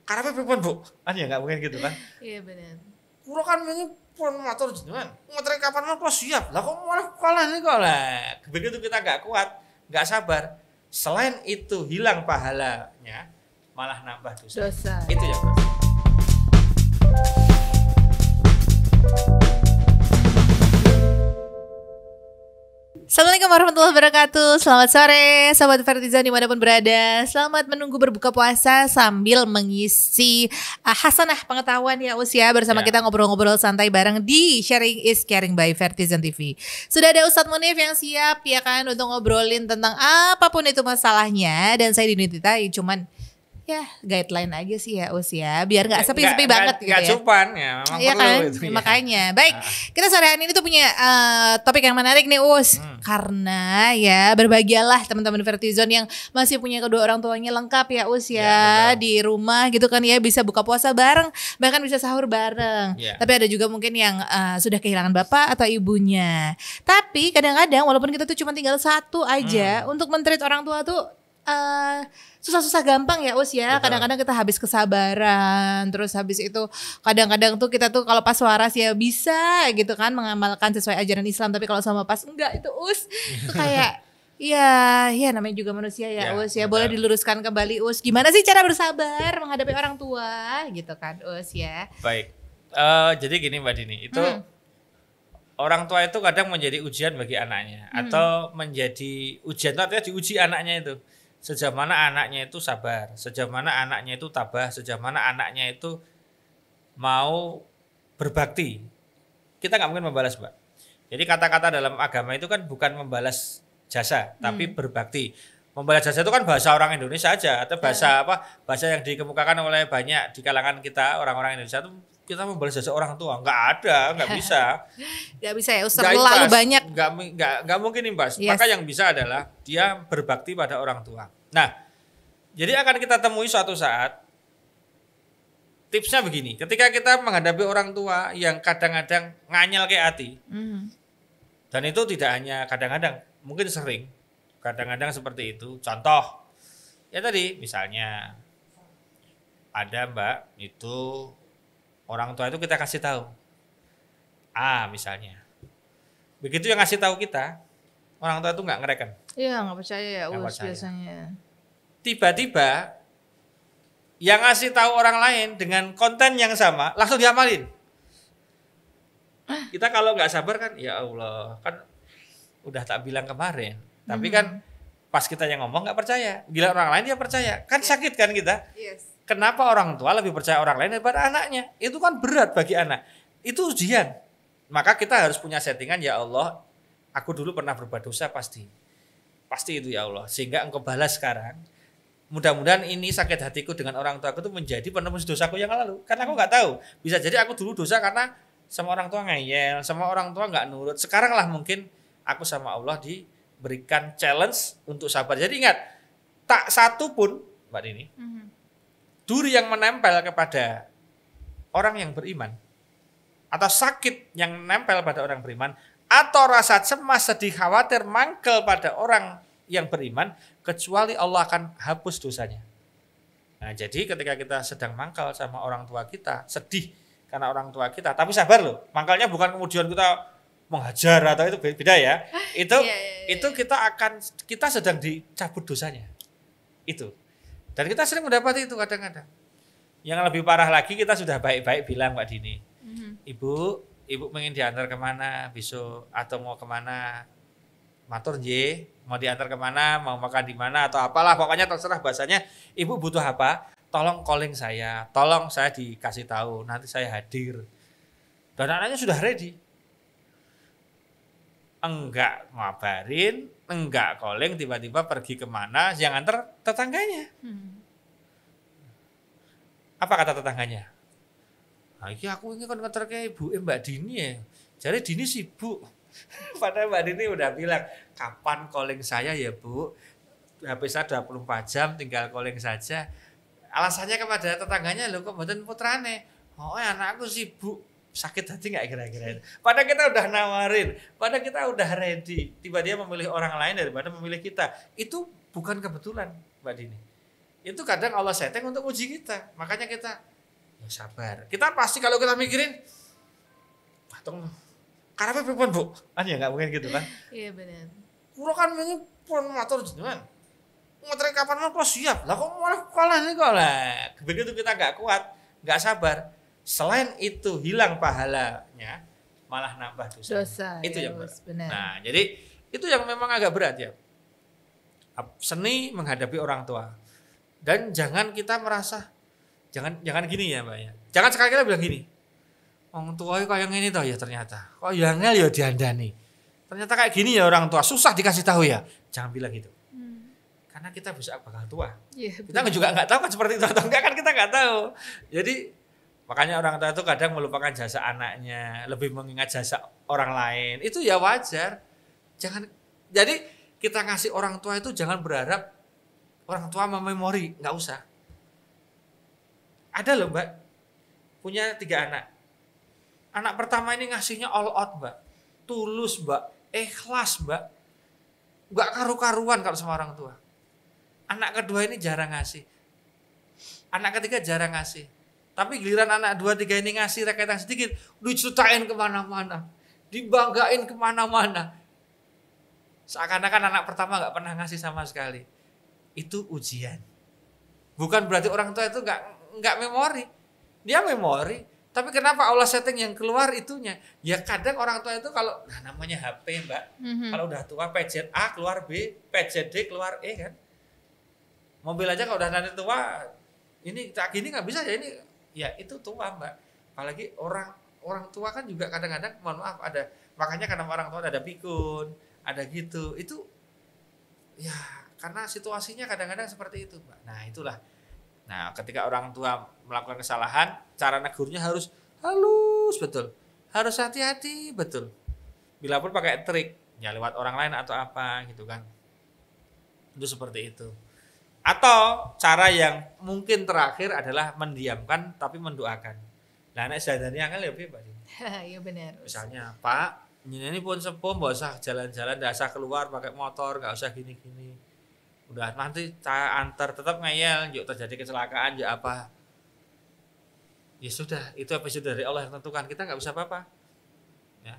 Karepe pripun, Bu? Kan ya enggak mungkin gitu kan. Iya benar. Kula kan wingi pun matur jenengan, ngontrak kapan mau kula siap. Lah kok malah kalah nih kok lah. Begitu kita enggak kuat, enggak sabar. Selain itu hilang pahalanya, malah nambah dosa. Itu yang pertama. Assalamualaikum warahmatullahi wabarakatuh. Selamat sore Sobat Vertizon dimanapun berada. Selamat menunggu berbuka puasa sambil mengisi hasanah pengetahuan ya usia bersama kita ngobrol-ngobrol santai bareng di Sharing is Caring by Vertizon TV. Sudah ada Ustadz Munif yang siap ya kan untuk ngobrolin tentang apapun itu masalahnya. Dan saya Dinitita cuman ya guideline aja sih ya usia biar nggak sepi-sepi banget gitu ya. Nggak cupan ya, memang iya perlu kan? itu ya. Makanya baik kita sore hari ini tuh punya topik yang menarik nih Us karena ya berbahagialah teman-teman Vertizon yang masih punya kedua orang tuanya lengkap ya Us ya di rumah gitu kan ya bisa buka puasa bareng bahkan bisa sahur bareng. Tapi ada juga mungkin yang sudah kehilangan bapak atau ibunya. Tapi kadang-kadang walaupun kita tuh cuma tinggal satu aja untuk men-treat orang tua tuh susah-susah gampang ya Us ya. Kadang-kadang kita habis kesabaran. Terus habis itu kadang-kadang tuh kita tuh kalau pas waras ya bisa gitu kan mengamalkan sesuai ajaran Islam. Tapi kalau sama pas enggak itu Us itu kayak ya namanya juga manusia ya Us ya. Boleh diluruskan kembali Us. Gimana sih cara bersabar menghadapi orang tua gitu kan Us ya. Baik, jadi gini Mbak Dini, itu orang tua itu kadang menjadi ujian bagi anaknya atau menjadi ujian itu artinya diuji anaknya itu. Sejauh mana anaknya itu sabar, sejauh mana anaknya itu tabah, sejauh mana anaknya itu mau berbakti. Kita nggak mungkin membalas, Mbak. Jadi kata-kata dalam agama itu kan bukan membalas jasa, tapi berbakti. Membalas jasa itu kan bahasa orang Indonesia aja atau bahasa bahasa yang dikemukakan oleh banyak di kalangan kita orang-orang Indonesia itu kita membalas jasa orang tua. Nggak bisa. Nggak bisa ya, terlalu banyak. Nggak mungkin imbas. Maka yang bisa adalah dia berbakti pada orang tua. Nah, jadi akan kita temui suatu saat tipsnya begini. Ketika kita menghadapi orang tua yang kadang-kadang nganyel kayak hati, dan itu tidak hanya kadang-kadang, mungkin sering. Kadang-kadang seperti itu. Contoh, ya tadi misalnya ada Mbak itu orang tua itu kita kasih tahu, misalnya, begitu yang ngasih tahu kita, orang tua itu nggak ngereken. Iya nggak percaya ya Us biasanya. Tiba-tiba yang ngasih tahu orang lain dengan konten yang sama langsung diamalin. Kita kalau nggak sabar kan, ya Allah, kan udah tak bilang kemarin. Tapi kan pas kita yang ngomong nggak percaya, gila orang lain dia percaya, kan sakit kan kita. Kenapa orang tua lebih percaya orang lain daripada anaknya? Itu kan berat bagi anak. Itu ujian. Maka kita harus punya settingan, ya Allah, aku dulu pernah berbuat dosa pasti itu ya Allah. Sehingga engkau balas sekarang. Mudah-mudahan ini sakit hatiku dengan orang tua aku itu menjadi penembus dosaku yang lalu. Karena aku nggak tahu. Bisa jadi aku dulu dosa karena sama orang tua ngeyel, sama orang tua nggak nurut. Sekarang lah mungkin aku sama Allah diberikan challenge untuk sabar. Jadi ingat, tak satu pun Mbak Dini, duri yang menempel kepada orang yang beriman, atau sakit yang menempel pada orang beriman, atau rasa cemas, sedih, khawatir, mangkel pada orang yang beriman, kecuali Allah akan hapus dosanya. Nah, jadi ketika kita sedang mangkal sama orang tua kita, sedih karena orang tua kita, tapi sabar loh. Mangkalnya bukan kemudian kita menghajar atau itu beda ya. Itu kita sedang dicabut dosanya. Itu. Dan kita sering mendapati itu kadang-kadang. Yang lebih parah lagi, kita sudah baik-baik bilang Mbak Dini, Ibu pengen diantar kemana besok atau mau kemana? Matur nggih, mau diantar kemana, mau makan di mana atau apalah, pokoknya terserah bahasanya. Ibu butuh apa? Tolong calling saya, tolong saya dikasih tahu, nanti saya hadir. Dan anaknya sudah ready. Enggak ngabarin, enggak calling, tiba-tiba pergi kemana, yang antar tetangganya. Apa kata tetangganya? Nah, ini aku ini kan ngantar ke ibu Mbak Dini ya. Jadi Dini sibuk. Padahal Mbak Dini udah bilang, kapan calling saya ya Bu? HP saya 24 jam, tinggal calling saja. Alasannya kepada tetangganya, loh kok mboten putrane? Oh, anakku sibuk. Sakit hati nggak kira-kira? Padahal kita udah nawarin, padahal kita udah ready. Tiba dia memilih orang lain daripada memilih kita. Itu bukan kebetulan Mbak Dini. itu kadang Allah setting untuk uji kita. Makanya kita ya sabar. Kita pasti kalau kita mikirin, karena pripun Bu? Kan ya nggak mungkin gitu kan? Iya benar. Kulo kan ini pun matur jenengan. Ngotrek kapan mau siap. Lah kok malah kalah nih kok lah. Begitu kita nggak kuat, nggak sabar. Selain itu hilang pahalanya, malah nambah dosa. Itu yang benar. Nah, jadi itu yang memang agak berat ya. Seni menghadapi orang tua. Dan jangan kita merasa jangan gini ya, Mbak ya. Jangan sekali-kali bilang gini. Orang tua kayak gini toh ya ternyata. Kok ya ngel ya diandani. Ternyata kayak gini ya orang tua, susah dikasih tahu ya. Jangan bilang gitu. Karena kita bisa bakal tua. Kita juga nggak tahu kan seperti itu atau enggak, kan kita nggak tahu. Jadi makanya orang tua itu kadang melupakan jasa anaknya, lebih mengingat jasa orang lain. Itu ya wajar. Jadi kita ngasih orang tua itu jangan berharap orang tua mememori, nggak usah. Ada loh Mbak, punya 3 anak. Anak pertama ini ngasihnya all out Mbak, tulus Mbak, ikhlas Mbak, nggak karu-karuan kalau sama orang tua. Anak kedua ini jarang ngasih, anak ketiga jarang ngasih. Tapi giliran anak 2, 3 ini ngasih reketan sedikit, diceritain kemana-mana, dibanggain kemana-mana. Seakan-akan anak pertama nggak pernah ngasih sama sekali. Itu ujian. Bukan berarti orang tua itu nggak memori, dia memori. Tapi kenapa Allah setting yang keluar itunya? Ya kadang orang tua itu kalau namanya HP Mbak, kalau udah tua pencet A keluar B, pencet D keluar E kan. Mobil aja kalau udah nanti tua, ini tak gini nggak bisa ya ini. Ya itu tua Mbak. Apalagi orang tua kan juga kadang-kadang mohon maaf ada, makanya kadang orang tua ada pikun, ada gitu. Itu ya karena situasinya kadang-kadang seperti itu Mbak. Nah itulah. Nah ketika orang tua melakukan kesalahan, cara negurnya harus halus betul. Harus hati-hati betul. Bila pun pakai trik, ya lewat orang lain atau apa gitu kan. Itu seperti itu. Atau cara yang mungkin terakhir adalah mendiamkan tapi mendoakan. Nah anak sadarnya kan lebih Pak. Iya benar. Misalnya Pak, ini pun sepuh, nggak usah jalan-jalan, nggak usah keluar pakai motor, nggak usah gini-gini. Udah nanti saya antar, tetap ngeyel, yuk terjadi kecelakaan, ya apa. Ya sudah, itu episode dari Allah yang tentukan, kita nggak bisa apa-apa. Ya.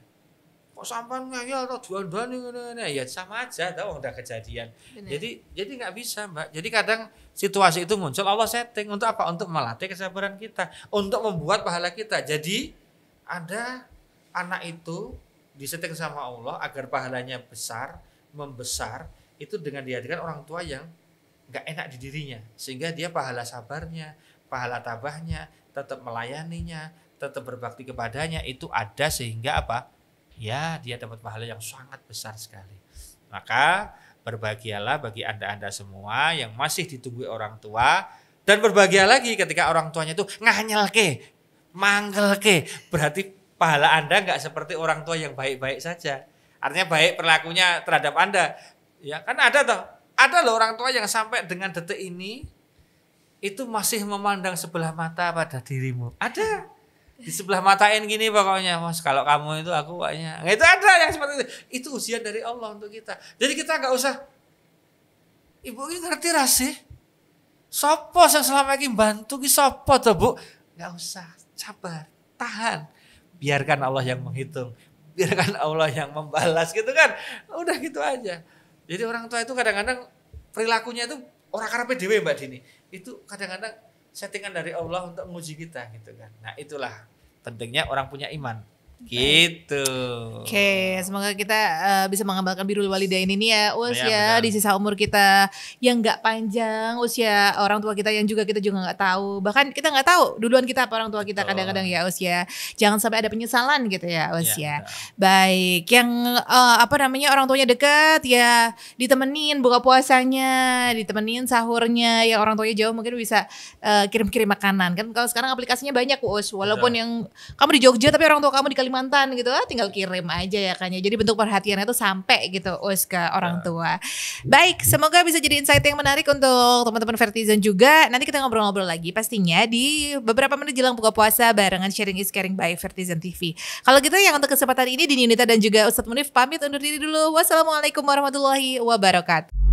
Kok sampan ngeyel atau jual-jual nih, ya sama aja, tahu udah kejadian. Bener. Jadi nggak bisa Mbak. Jadi kadang situasi itu muncul, Allah setting untuk apa? Untuk melatih kesabaran kita, untuk membuat pahala kita. Jadi ada anak itu disetting sama Allah agar pahalanya besar, membesar. Itu dengan dihadirkan orang tua yang gak enak di dirinya. Sehingga dia pahala sabarnya, pahala tabahnya, tetap melayaninya, tetap berbakti kepadanya. Itu ada sehingga apa? Ya dia dapat pahala yang sangat besar sekali. Maka berbahagialah bagi anda-anda semua yang masih ditunggu orang tua. Dan berbahagia lagi ketika orang tuanya itu nganyel ke, manggel ke. Berarti pahala anda gak seperti orang tua yang baik-baik saja. Artinya baik perlakunya terhadap anda. Ya kan ada loh orang tua yang sampai dengan detik ini itu masih memandang sebelah mata pada dirimu. Ada di sebelah matain gini pokoknya, Mas kalau kamu itu aku kayaknya. Itu ada yang seperti itu. Itu ujian dari Allah untuk kita. Jadi kita nggak usah. Ibu ini ngerti rasih. Sopo yang selama ini bantu ki sopo tuh Bu? Nggak usah, sabar, tahan. Biarkan Allah yang menghitung. Biarkan Allah yang membalas gitu kan. Udah gitu aja. Jadi orang tua itu kadang-kadang perilakunya itu orang karepe dhewe Mbak Dini. Itu kadang-kadang settingan dari Allah untuk menguji kita gitu kan. Nah, itulah pentingnya orang punya iman. Gitu. Oke, semoga kita bisa mengamalkan birrul walidain ini ya Us ya di sisa umur kita yang nggak panjang, usia orang tua kita yang kita juga nggak tahu, bahkan kita nggak tahu duluan kita apa orang tua kita kadang-kadang ya Us ya. Jangan sampai ada penyesalan gitu ya Us ya. Baik, yang orang tuanya dekat ya ditemenin buka puasanya, ditemenin sahurnya, yang orang tuanya jauh mungkin bisa kirim-kirim makanan kan. Kalau sekarang aplikasinya banyak Us, walaupun yang kamu di Jogja tapi orang tua kamu di Kalimantan gitu tinggal kirim aja ya kan ya. Jadi bentuk perhatiannya itu sampai gitu Us ke orang tua. Baik, semoga bisa jadi insight yang menarik untuk teman-teman Vertizen juga. Nanti kita ngobrol-ngobrol lagi pastinya di beberapa menit jelang buka puasa barengan Sharing is Caring by Vertizen TV. Kalau gitu yang untuk kesempatan ini Dini Yunita dan juga Ustadz Munif pamit undur diri dulu. Wassalamualaikum warahmatullahi wabarakatuh.